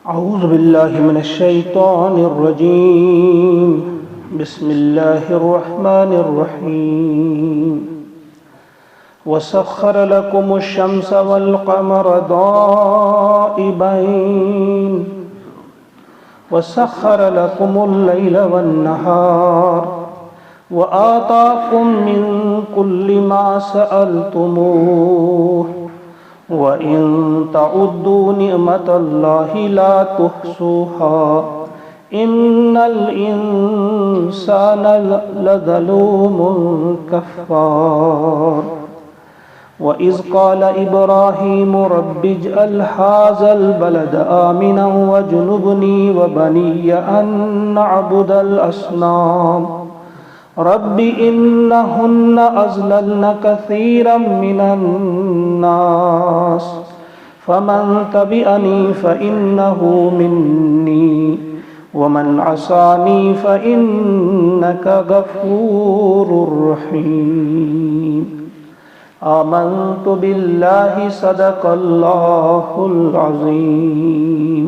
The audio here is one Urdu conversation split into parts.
أعوذ بالله من الشيطان الرجيم. بسم الله الرحمن الرحيم. وسخر لكم الشمس والقمر دائبين وسخر لكم الليل والنهار وآتاكم من كل ما سألتموه وَإِن تَعُدُّوا نِعْمَةَ اللَّهِ لَا تُحْصُوهَا إِنَّ الْإِنسَانَ لَظَلُومٌ كَفَّارٌ. وَإِذْ قَالَ إِبْرَاهِيمُ رَبِّ اجْعَلْ هَٰذَا الْبَلَدَ آمِنًا وَاجْنُبْنِي وَبَنِيَّ أَن نَّعْبُدَ الْأَصْنَامَ رب إنهن أضللن كثيرا من الناس فمن تبعني فإنه مني ومن عصاني فإنك غفور رحيم. آمنت بالله صدق الله العظيم.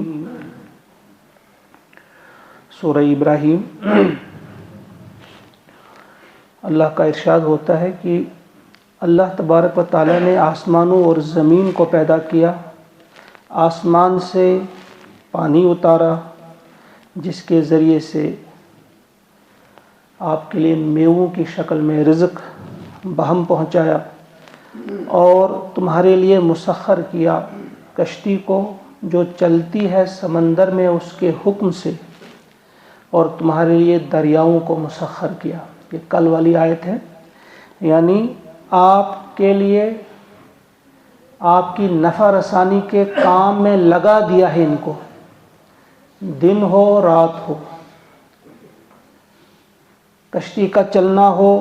سورہ ابراہیم. اللہ کا ارشاد ہوتا ہے کہ اللہ تبارک و تعالیٰ نے آسمانوں اور زمین کو پیدا کیا، آسمان سے پانی اتارا جس کے ذریعے سے آپ کے لیے میووں کی شکل میں رزق بہم پہنچایا، اور تمہارے لیے مسخر کیا کشتی کو جو چلتی ہے سمندر میں اس کے حکم سے، اور تمہارے لیے دریاؤں کو مسخر کیا. یہ کل والی آیت ہے، یعنی آپ کے لیے آپ کی نفع رسانی کے کام میں لگا دیا ہے ان کو، دن ہو رات ہو، کشتی کا چلنا ہو،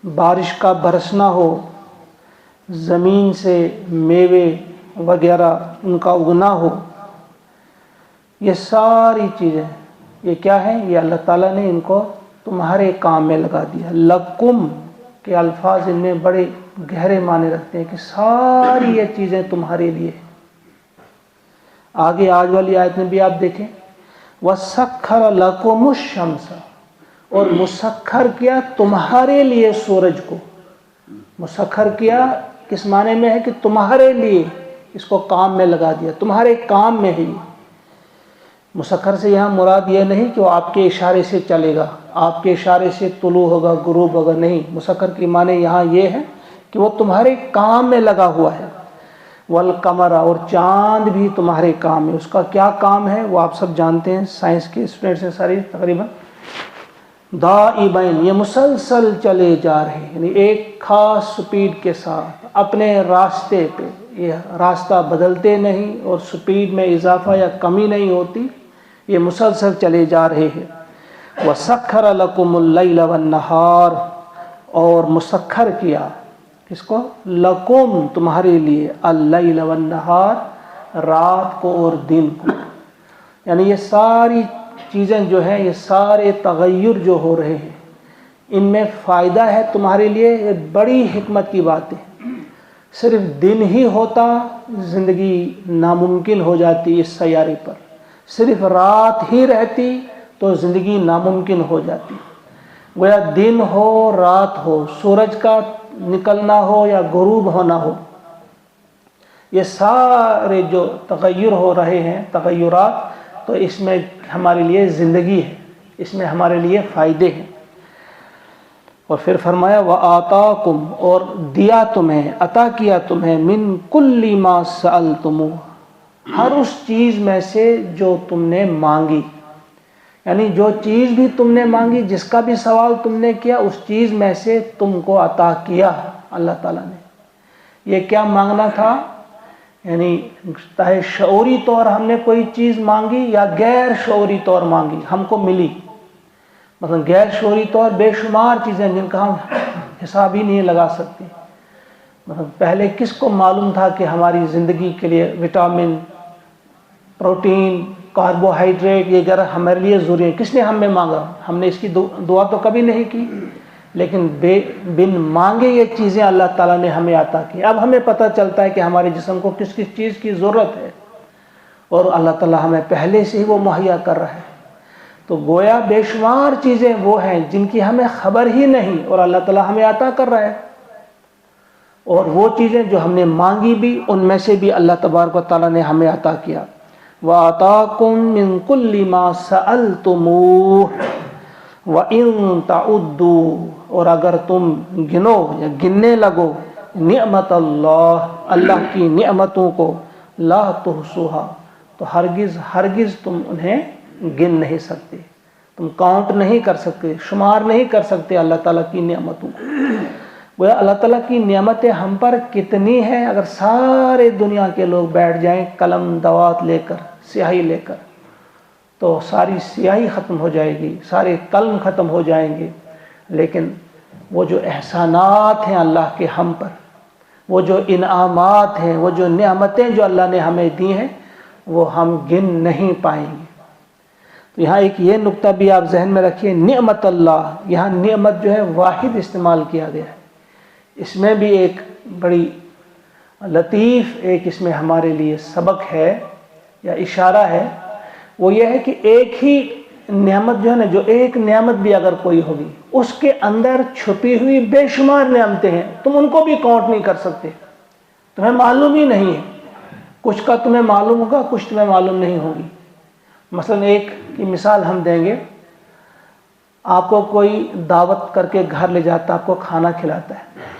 بارش کا برسنا ہو، زمین سے میوے وغیرہ ان کا اگنا ہو، یہ ساری چیزیں یہ کیا ہے؟ یہ اللہ تعالیٰ نے ان کو تمہارے کام میں لگا دیا. لکم کے الفاظ ان میں بڑے گہرے معنی رکھتے ہیں کہ ساری یہ چیزیں تمہارے لیے. آگے آج والی آیت میں بھی آپ دیکھیں، وَسَخَّرَ لَكُمُ الشَّمْسَ، اور مسخر کیا تمہارے لیے سورج کو. مسخر کیا کس معنی میں ہے؟ کہ تمہارے لیے اس کو کام میں لگا دیا، تمہارے کام میں ہے. مسخر سے یہاں مراد یہ نہیں کہ وہ آپ کے اشارے سے چلے گا، آپ کے اشارے سے طلوع ہوگا غروب ہوگا، نہیں. مسخر کی معنی یہاں یہ ہے کہ وہ تمہارے کام میں لگا ہوا ہے. والقمر، اور چاند بھی تمہارے کام ہے. اس کا کیا کام ہے وہ آپ سب جانتے ہیں، سائنس کے اسٹوڈنٹس ہیں ساری تقریباً. دائبین، یہ مسلسل چلے جا رہے ہیں، یعنی ایک خاص سپیڈ کے ساتھ اپنے راستے پہ، یہ راستہ بدلتے نہیں اور سپیڈ میں اضافہ یا کمی نہیں ہوتی، یہ مسلسل چلے جا رہے ہیں. وَسَخَّرَ لَكُمُ اللَّيْلَ وَالنَّهَارَ، اور مسخر کیا کس کو؟ لکم، تمہارے لیے، اللیل والنہار، رات کو اور دن کو. یعنی یہ ساری چیزیں جو ہیں، یہ سارے تغیر جو ہو رہے ہیں، ان میں فائدہ ہے تمہارے لیے. یہ بڑی حکمت کی بات ہے. صرف دن ہی ہوتا زندگی ناممکن ہو جاتی اس سیارے پر، صرف رات ہی رہتی تو زندگی ناممکن ہو جاتی. گویا دن ہو رات ہو، سورج کا نکلنا ہو یا غروب ہونا ہو، یہ سارے جو تغیر ہو رہے ہیں، تغیرات، تو اس میں ہمارے لیے زندگی ہے، اس میں ہمارے لیے فائدے ہیں. اور پھر فرمایا وَآتَاكُمْ، اور دیا تمہیں، عطا کیا تمہیں، مِن كُلِّ مَا سَأَلْتُمُوهُ، ہر اس چیز میں سے جو تم نے مانگی. یعنی جو چیز بھی تم نے مانگی، جس کا بھی سوال تم نے کیا، اس چیز میں سے تم کو عطا کیا اللہ تعالیٰ نے. یہ کیا مانگنا تھا؟ یعنی چاہے شعوری طور ہم نے کوئی چیز مانگی یا غیر شعوری طور مانگی، ہم کو ملی. مثلا غیر شعوری طور بے شمار چیزیں جن کا ہم حساب ہی نہیں لگا سکتے. مثلا پہلے کس کو معلوم تھا کہ ہماری زندگی کے لیے وٹامن، پروٹین، کاربوہائیڈریٹ یہ وغیرہ ہمارے لیے ضروری ہے؟ کس نے ہم میں مانگا؟ ہم نے اس کی دعا تو کبھی نہیں کی، لیکن بن مانگے یہ چیزیں اللہ تعالیٰ نے ہمیں عطا کی. اب ہمیں پتہ چلتا ہے کہ ہمارے جسم کو کس کس چیز کی ضرورت ہے. اور اللہ تعالیٰ ہمیں پہلے سے ہی وہ مہیا کر رہا ہے. تو گویا بے شمار چیزیں وہ ہیں جن کی ہمیں خبر ہی نہیں اور اللہ تعالیٰ ہمیں عطا کر رہا ہے. اور وہ چیزیں جو ہم نے مانگی بھی ان میں سے بھی اللہ تبارک و تعالیٰ نے ہمیں عطا کیا. وَآتَاكُم مِّن كُلِّ مَا سَأَلْتُمُوهُ وَإِن تَعُدُّوا، اور اگر تم گنو یا گننے لگو نعمت اللہ کی نعمتوں کو، لا تحصوها، تو ہرگز تم انہیں گن نہیں سکتے، تم کاؤنٹ نہیں کر سکتے، شمار نہیں کر سکتے اللہ تعالیٰ کی نعمتوں کو. وہ اللہ تعالیٰ کی نعمتیں ہم پر کتنی ہیں، اگر سارے دنیا کے لوگ بیٹھ جائیں قلم دوات لے کر، سیاہی لے کر، تو ساری سیاہی ختم ہو جائے گی، سارے قلم ختم ہو جائیں گے. لیکن وہ جو احسانات ہیں اللہ کے ہم پر، وہ جو انعامات ہیں، وہ جو نعمتیں جو اللہ نے ہمیں دی ہیں، وہ ہم گن نہیں پائیں گے. تو یہاں ایک یہ نقطہ بھی آپ ذہن میں رکھیے، نعمت اللہ، یہاں نعمت جو ہے واحد استعمال کیا گیا ہے. اس میں بھی ایک بڑی لطیف ایک اس میں ہمارے لیے سبق ہے یا اشارہ ہے. وہ یہ ہے کہ ایک ہی نعمت جو ہے نا، جو ایک نعمت بھی اگر کوئی ہوگی، اس کے اندر چھپی ہوئی بے شمار نعمتیں ہیں، تم ان کو بھی کاؤنٹ نہیں کر سکتے، تمہیں معلوم ہی نہیں ہے. کچھ کا تمہیں معلوم ہوگا، کچھ تمہیں معلوم نہیں ہوگی. مثلا ایک کی مثال ہم دیں گے، آپ کو کوئی دعوت کر کے گھر لے جاتا، آپ کو کھانا کھلاتا ہے،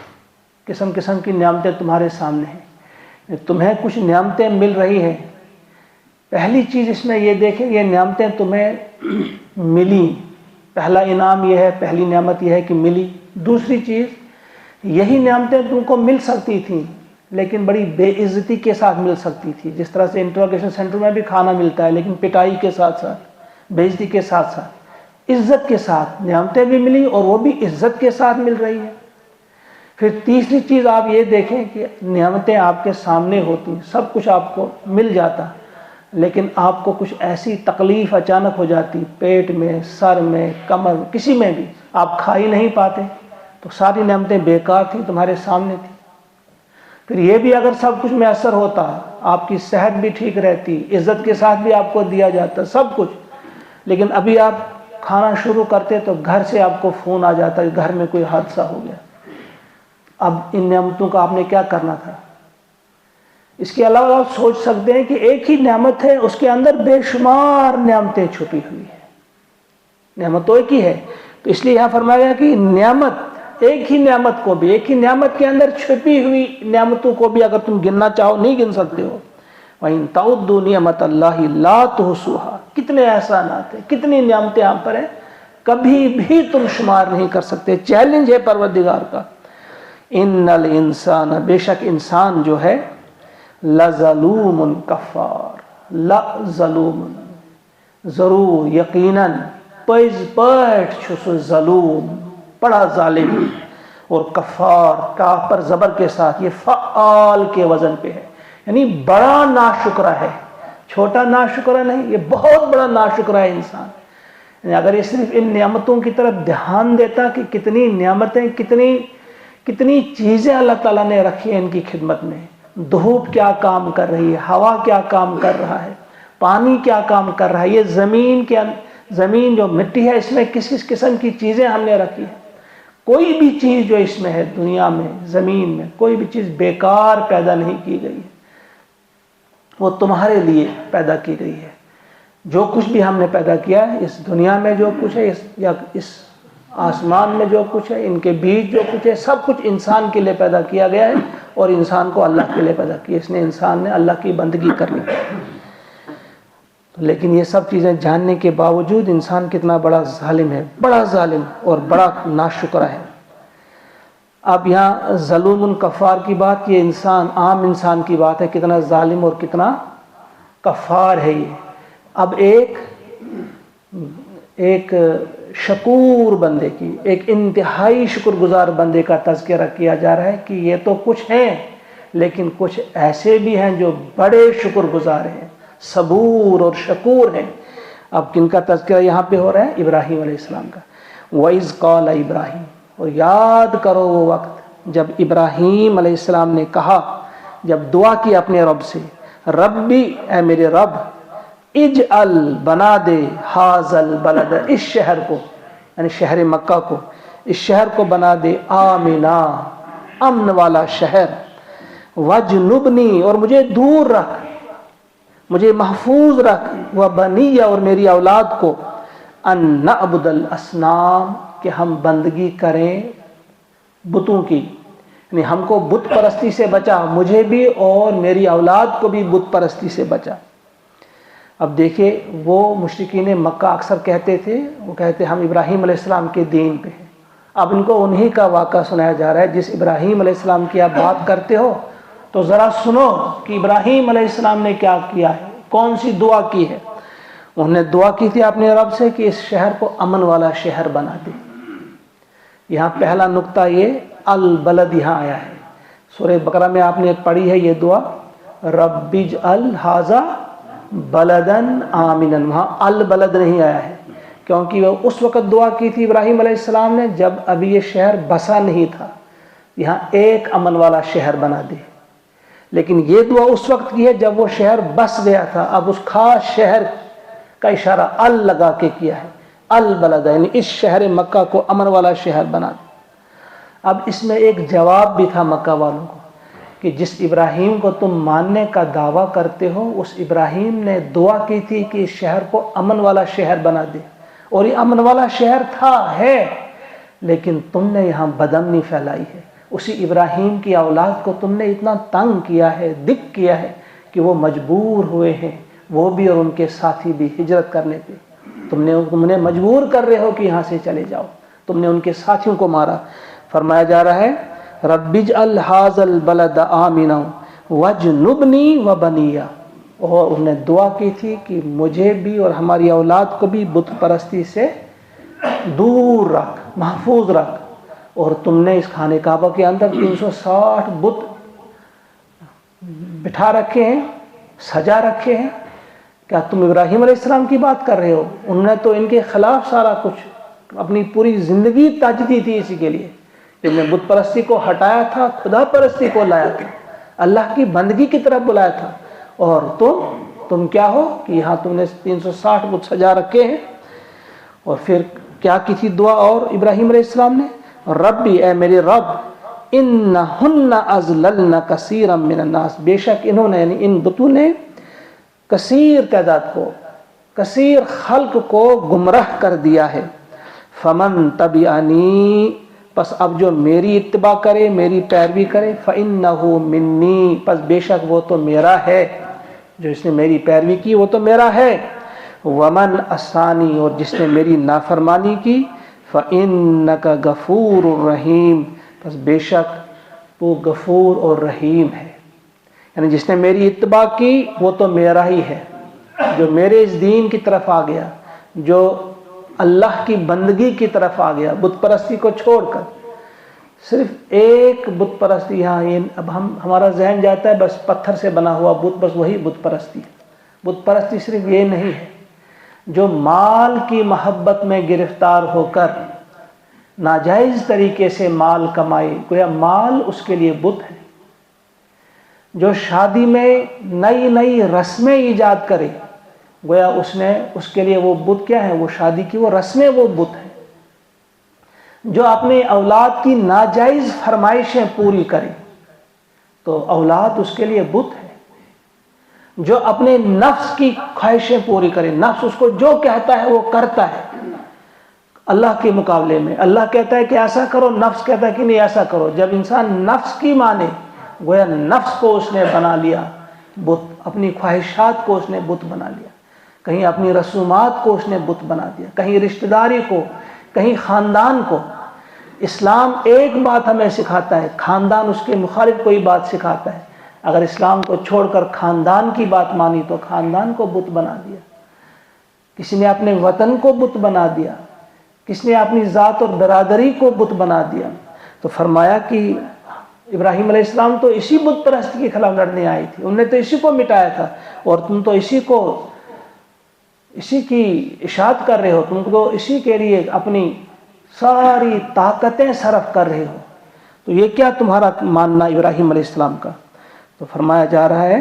قسم قسم کی نعمتیں تمہارے سامنے ہیں، تمہیں کچھ نعمتیں مل رہی ہیں. پہلی چیز اس میں یہ دیکھیں، یہ نعمتیں تمہیں ملی، پہلا انعام یہ ہے، پہلی نعمت یہ ہے کہ ملی. دوسری چیز، یہی نعمتیں تم کو مل سکتی تھیں لیکن بڑی بے عزتی کے ساتھ مل سکتی تھی. جس طرح سے انٹروگیشن سینٹر میں بھی کھانا ملتا ہے لیکن پٹائی کے ساتھ ساتھ، بے عزتی کے ساتھ ساتھ، عزت کے ساتھ نعمتیں بھی ملی اور وہ بھی عزت کے ساتھ مل رہی ہیں. پھر تیسری چیز آپ یہ دیکھیں کہ نعمتیں آپ کے سامنے ہوتی، سب کچھ آپ کو مل جاتا، لیکن آپ کو کچھ ایسی تکلیف اچانک ہو جاتی، پیٹ میں، سر میں، کمر، کسی میں بھی آپ کھا ہی نہیں پاتے. تو ساری نعمتیں بیکار تھیں، تمہارے سامنے تھیں. پھر یہ بھی اگر سب کچھ میسر ہوتا، آپ کی صحت بھی ٹھیک رہتی، عزت کے ساتھ بھی آپ کو دیا جاتا سب کچھ، لیکن ابھی آپ کھانا شروع کرتے تو گھر سے آپ کو فون آ جاتا کہ گھر میں کوئی حادثہ ہو گیا. اب ان نعمتوں کا آپ نے کیا کرنا تھا؟ اس کے علاوہ آپ سوچ سکتے ہیں کہ ایک ہی نعمت ہے، اس کے اندر بے شمار نعمتیں چھپی ہوئی ہیں. نعمت تو ایک ہی ہے، تو اس لیے یہاں فرمایا گیا کہ نعمت، ایک ہی نعمت کو بھی، ایک ہی نعمت کے اندر چھپی ہوئی نعمتوں کو بھی اگر تم گننا چاہو نہیں گن سکتے ہو. وَإِن تَعُدُّوا نِعْمَتَ اللَّهِ لَا تُحْصُوهَا، کتنے احسانات ہیں، کتنی نعمتیں ہم پر ہیں، کبھی بھی تم شمار نہیں کر سکتے. چیلنج ہے پروردگار کا. ان الانسان، بے شک انسان جو ہے، لظلوم کفار، لظلوم، ضرور یقیناً پز پاٹ چھس ظلوم، بڑا ظالم، اور کفار، کاف پر زبر کے ساتھ، یہ فعال کے وزن پہ ہے، یعنی بڑا ناشکرہ ہے. چھوٹا ناشکرہ نہیں، یہ بہت بڑا ناشکرہ ہے انسان. یعنی اگر یہ صرف ان نعمتوں کی طرف دھیان دیتا کہ کتنی نعمتیں، کتنی چیزیں اللہ تعالیٰ نے رکھی ہیں ان کی خدمت میں، دھوپ کیا کام کر رہی ہے، ہوا کیا کام کر رہا ہے، پانی کیا کام کر رہا ہے، یہ زمین جو مٹی ہے اس میں کس کس قسم کی چیزیں ہم نے رکھی ہیں. کوئی بھی چیز جو اس میں ہے دنیا میں، زمین میں، کوئی بھی چیز بیکار پیدا نہیں کی گئی ہے، وہ تمہارے لیے پیدا کی گئی ہے. جو کچھ بھی ہم نے پیدا کیا ہے اس دنیا میں، جو کچھ ہے یا اس آسمان میں جو کچھ ہے، ان کے بیچ جو کچھ ہے، سب کچھ انسان کے لیے پیدا کیا گیا ہے اور انسان کو اللہ کے لیے پیدا کیا. اس نے انسان نے اللہ کی بندگی کرنی. لیکن یہ سب چیزیں جاننے کے باوجود انسان کتنا بڑا ظالم ہے، بڑا ظالم اور بڑا ناشکرہ ہے. اب یہاں ظلوم کفار کی بات، یہ انسان، عام انسان کی بات ہے، کتنا ظالم اور کتنا کفار ہے یہ. اب ایک شکور بندے کی، ایک انتہائی شکر گزار بندے کا تذکرہ کیا جا رہا ہے کہ یہ تو کچھ ہیں لیکن کچھ ایسے بھی ہیں جو بڑے شکر گزار ہیں، صبور اور شکور ہیں. اب کن کا تذکرہ یہاں پہ ہو رہا ہے؟ ابراہیم علیہ السلام کا. وَإِذْ قَالَ ابراہیم، اور یاد کرو وہ وقت جب ابراہیم علیہ السلام نے کہا، جب دعا کی اپنے رب سے، ربی اے میرے رب، اجعل بنا دے حاضل بلد اس شہر کو، یعنی شہر مکہ کو، اس شہر کو بنا دے آمنا امن والا شہر، وجنبنی اور مجھے دور رکھ، مجھے محفوظ رکھ، وبنی اور میری اولاد کو، ان نعبد الاصنام کہ ہم بندگی کریں بتوں کی، یعنی ہم کو بت پرستی سے بچا، مجھے بھی اور میری اولاد کو بھی بت پرستی سے بچا۔ اب دیکھیے وہ مشرکین مکہ اکثر کہتے تھے، وہ کہتے ہم ابراہیم علیہ السلام کے دین پہ ہیں۔ اب ان کو انہی کا واقعہ سنایا جا رہا ہے جس ابراہیم علیہ السلام کی آپ بات کرتے ہو، تو ذرا سنو کہ ابراہیم علیہ السلام نے کیا کیا ہے، کون سی دعا کی ہے۔ انہوں نے دعا کی تھی اپنے رب سے کہ اس شہر کو امن والا شہر بنا دے۔ یہاں پہلا نقطہ یہ البلد یہاں آیا ہے، سورہ بقرہ میں آپ نے پڑھی ہے یہ دعا، رب اجعل ھذا بلدن آمنا، وہاں البلد نہیں آیا ہے کیونکہ وہ اس وقت دعا کی تھی ابراہیم علیہ السلام نے جب ابھی یہ شہر بسا نہیں تھا، یہاں ایک امن والا شہر بنا دے۔ لیکن یہ دعا اس وقت کی ہے جب وہ شہر بس گیا تھا، اب اس خاص شہر کا اشارہ ال لگا کے کیا ہے، البلد، یعنی اس شہر مکہ کو امن والا شہر بنا دے۔ اب اس میں ایک جواب بھی تھا مکہ والوں کو کہ جس ابراہیم کو تم ماننے کا دعویٰ کرتے ہو اس ابراہیم نے دعا کی تھی کہ اس شہر کو امن والا شہر بنا دے، اور یہ امن والا شہر تھا ہے، لیکن تم نے یہاں بدامنی پھیلائی ہے، اسی ابراہیم کی اولاد کو تم نے اتنا تنگ کیا ہے، دکھ کیا ہے کہ وہ مجبور ہوئے ہیں، وہ بھی اور ان کے ساتھی بھی ہجرت کرنے پہ۔ تم نے مجبور کر رہے ہو کہ یہاں سے چلے جاؤ، تم نے ان کے ساتھیوں کو مارا۔ فرمایا جا رہا ہے رب اجعل ھذا البلد آمنا وجنبنی وبنی، اور انہوں نے دعا کی تھی کہ مجھے بھی اور ہماری اولاد کو بھی بت پرستی سے دور رکھ، محفوظ رکھ۔ اور تم نے اس خانہ کعبہ کے اندر 360 بت بٹھا رکھے ہیں، سجا رکھے ہیں، کیا تم ابراہیم علیہ السلام کی بات کر رہے ہو؟ انہوں نے تو ان کے خلاف سارا کچھ اپنی پوری زندگی تج دی تھی اسی کے لیے، انہوں نے بت پرستی کو ہٹایا تھا، خدا پرستی کو لایا تھا، اللہ کی بندگی کی طرف بلایا تھا، اور تم کیا ہو کہ یہاں تم نے 360 بت سجا رکھے ہیں۔ اور پھر کیا کی تھی دعا اور ابراہیم علیہ السلام نے، ربی اے میرے رب، انہن اضللن کثیرا من الناس، بے شک انہوں نے یعنی ان بتوں نے کثیر تعداد کو، کثیر خلق کو گمراہ کر دیا ہے، فمن تبعنی، پس اب جو میری اتباع کرے، میری پیروی کرے، فإنہ منی، پس بے شک وہ تو میرا ہے، جو اس نے میری پیروی کی وہ تو میرا ہے، ومن عصانی، اور جس نے میری نافرمانی کی، فإنک غفور الرحیم، پس بے شک وہ غفور اور رحیم ہے۔ یعنی جس نے میری اتباع کی وہ تو میرا ہی ہے، جو میرے اس دین کی طرف آ گیا، جو اللہ کی بندگی کی طرف آ گیا، بت پرستی کو چھوڑ کر۔ صرف ایک بت پرستی، یہاں اب ہمارا ذہن جاتا ہے بس پتھر سے بنا ہوا بت، بس وہی بت پرستی ہے۔ بت پرستی صرف یہ نہیں ہے، جو مال کی محبت میں گرفتار ہو کر ناجائز طریقے سے مال کمائے، گویا مال اس کے لیے بت ہے، جو شادی میں نئی نئی رسمیں ایجاد کرے، گویا اس کے لیے وہ بت کیا ہے، وہ شادی کی وہ رسمیں وہ بت ہے، جو اپنے اولاد کی ناجائز فرمائشیں پوری کرے تو اولاد اس کے لیے بت ہے، جو اپنے نفس کی خواہشیں پوری کرے، نفس اس کو جو کہتا ہے وہ کرتا ہے اللہ کے مقابلے میں، اللہ کہتا ہے کہ ایسا کرو، نفس کہتا ہے کہ نہیں ایسا کرو۔ جب انسان نفس کی مانے، گویا نفس کو اس نے بنا لیا بت، اپنی خواہشات کو اس نے بت بنا لیا، کہیں اپنی رسومات کو اس نے بت بنا دیا، کہیں رشتہ داری کو، کہیں خاندان کو۔ اسلام ایک بات ہمیں سکھاتا ہے، خاندان اس کے مخالف کوئی بات سکھاتا ہے، اگر اسلام کو چھوڑ کر خاندان کی بات مانی تو خاندان کو بت بنا دیا، کسی نے اپنے وطن کو بت بنا دیا، کسی نے اپنی ذات اور برادری کو بت بنا دیا۔ تو فرمایا کہ ابراہیم علیہ السلام تو اسی بت پرستی کے خلاف لڑنے آئی تھی، انہوں نے تو اسی کو مٹایا تھا، اور تم تو اسی کی اشاعت کر رہے ہو، تم تو اسی کے لیے اپنی ساری طاقتیں صرف کر رہے ہو، تو یہ کیا تمہارا ماننا ابراہیم علیہ السلام کا؟ تو فرمایا جا رہا ہے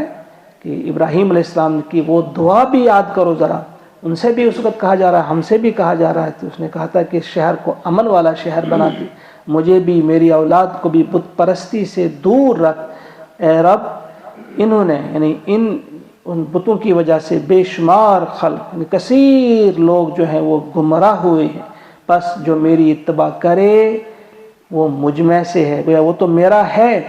کہ ابراہیم علیہ السلام کی وہ دعا بھی یاد کرو ذرا. ان سے بھی اس وقت کہا جا رہا ہے, ہم سے بھی کہا جا رہا ہے. تو اس نے کہا تھا کہ اس شہر کو امن والا شہر بنا دی, مجھے بھی میری اولاد کو بھی بت پرستی سے دور رکھ اے رب. انہوں نے یعنی ان بتوں کی وجہ سے بے شمار خلق یعنی کثیر لوگ جو ہیں وہ گمراہ ہوئے ہیں. بس جو میری اتباع کرے وہ مجھ میں سے ہے, گویا وہ تو میرا ہے,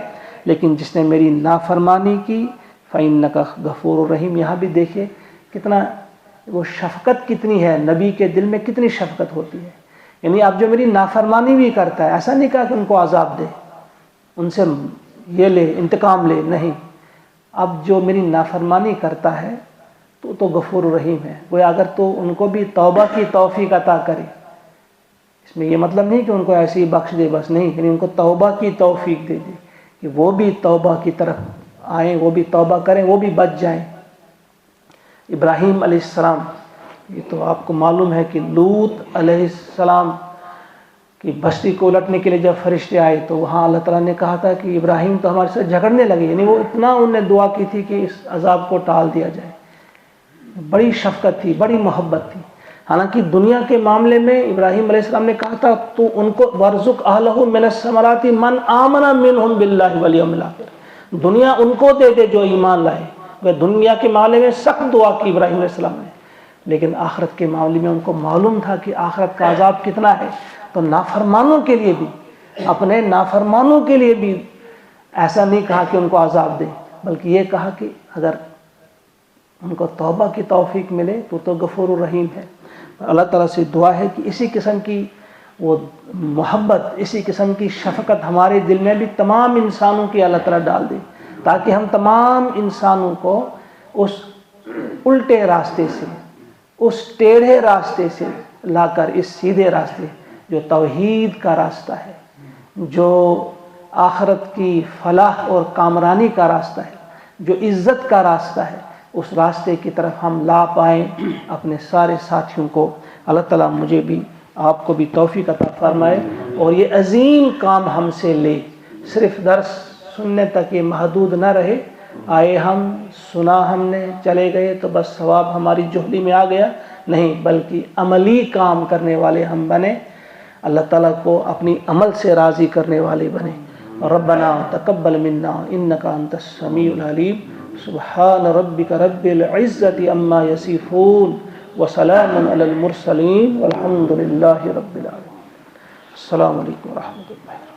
لیکن جس نے میری نافرمانی کی فَإِنَّكَ غَفُورٌ رحیم. یہاں بھی دیکھیں کتنا وہ شفقت کتنی ہے, نبی کے دل میں کتنی شفقت ہوتی ہے. یعنی اب جو میری نافرمانی بھی کرتا ہے, ایسا نہیں کہا کہ ان کو عذاب دے, ان سے یہ لے انتقام لے, نہیں. اب جو میری نافرمانی کرتا ہے تو غفور رحیم ہے. گویا اگر تو ان کو بھی توبہ کی توفیق عطا کرے, اس میں یہ مطلب نہیں کہ ان کو ایسے ہی بخش دے بس, نہیں, یعنی ان کو توبہ کی توفیق دے دے کہ وہ بھی توبہ کی طرف آئیں, وہ بھی توبہ کریں, وہ بھی بچ جائیں. ابراہیم علیہ السلام, یہ تو آپ کو معلوم ہے کہ لوط علیہ السلام کی بستی کو الٹنے کے لیے جب فرشتے آئے تو وہاں اللہ تعالیٰ نے کہا تھا کہ ابراہیم تو ہمارے ساتھ جھگڑنے لگے, یعنی وہ اتنا انہوں نے دعا کی تھی کہ اس عذاب کو ٹال دیا جائے. بڑی شفقت تھی, بڑی محبت تھی. حالانکہ دنیا کے معاملے میں ابراہیم علیہ السلام نے کہا تھا تو ان کو وَارْزُقْ أَهْلَهُ مِنَ الثَّمَرَاتِ مَنْ آمَنَ مِنْهُمْ بِاللَّهِ وَالْيَوْمِ الْآخِرِ. دنیا ان کو دے دے جو ایمان لائے. وہ دنیا کے معاملے میں سخت دعا کی ابراہیم علیہ السلام نے, لیکن آخرت کے معاملے میں ان کو معلوم تھا کہ آخرت کا عذاب کتنا ہے. تو نافرمانوں کے لیے بھی, اپنے نافرمانوں کے لیے بھی ایسا نہیں کہا کہ ان کو عذاب دے, بلکہ یہ کہا کہ اگر ان کو توبہ کی توفیق ملے تو غفور الرحیم ہے. اللہ تعالیٰ سے دعا ہے کہ اسی قسم کی وہ محبت, اسی قسم کی شفقت ہمارے دل میں بھی تمام انسانوں کی اللہ تعالیٰ ڈال دے, تاکہ ہم تمام انسانوں کو اس الٹے راستے سے, اس ٹیڑھے راستے سے لا کر اس سیدھے راستے جو توحید کا راستہ ہے, جو آخرت کی فلاح اور کامرانی کا راستہ ہے, جو عزت کا راستہ ہے, اس راستے کی طرف ہم لا پائیں اپنے سارے ساتھیوں کو. اللہ تعالیٰ مجھے بھی آپ کو بھی توفیق عطا فرمائے اور یہ عظیم کام ہم سے لے. صرف درس سننے تک یہ محدود نہ رہے, آئے ہم, سنا ہم نے, چلے گئے تو بس ثواب ہماری جھولی میں آ گیا, نہیں, بلکہ عملی کام کرنے والے ہم بنے, اللہ تعالیٰ کو اپنی عمل سے راضی کرنے والے بنے. ربنا تقبل منا انک انت السمیع العلیم. سبحان ربک رب العزت عما یصفون وسلام علی المرسلین والحمد للہ رب العالمین. السلام علیکم ورحمۃ اللہ.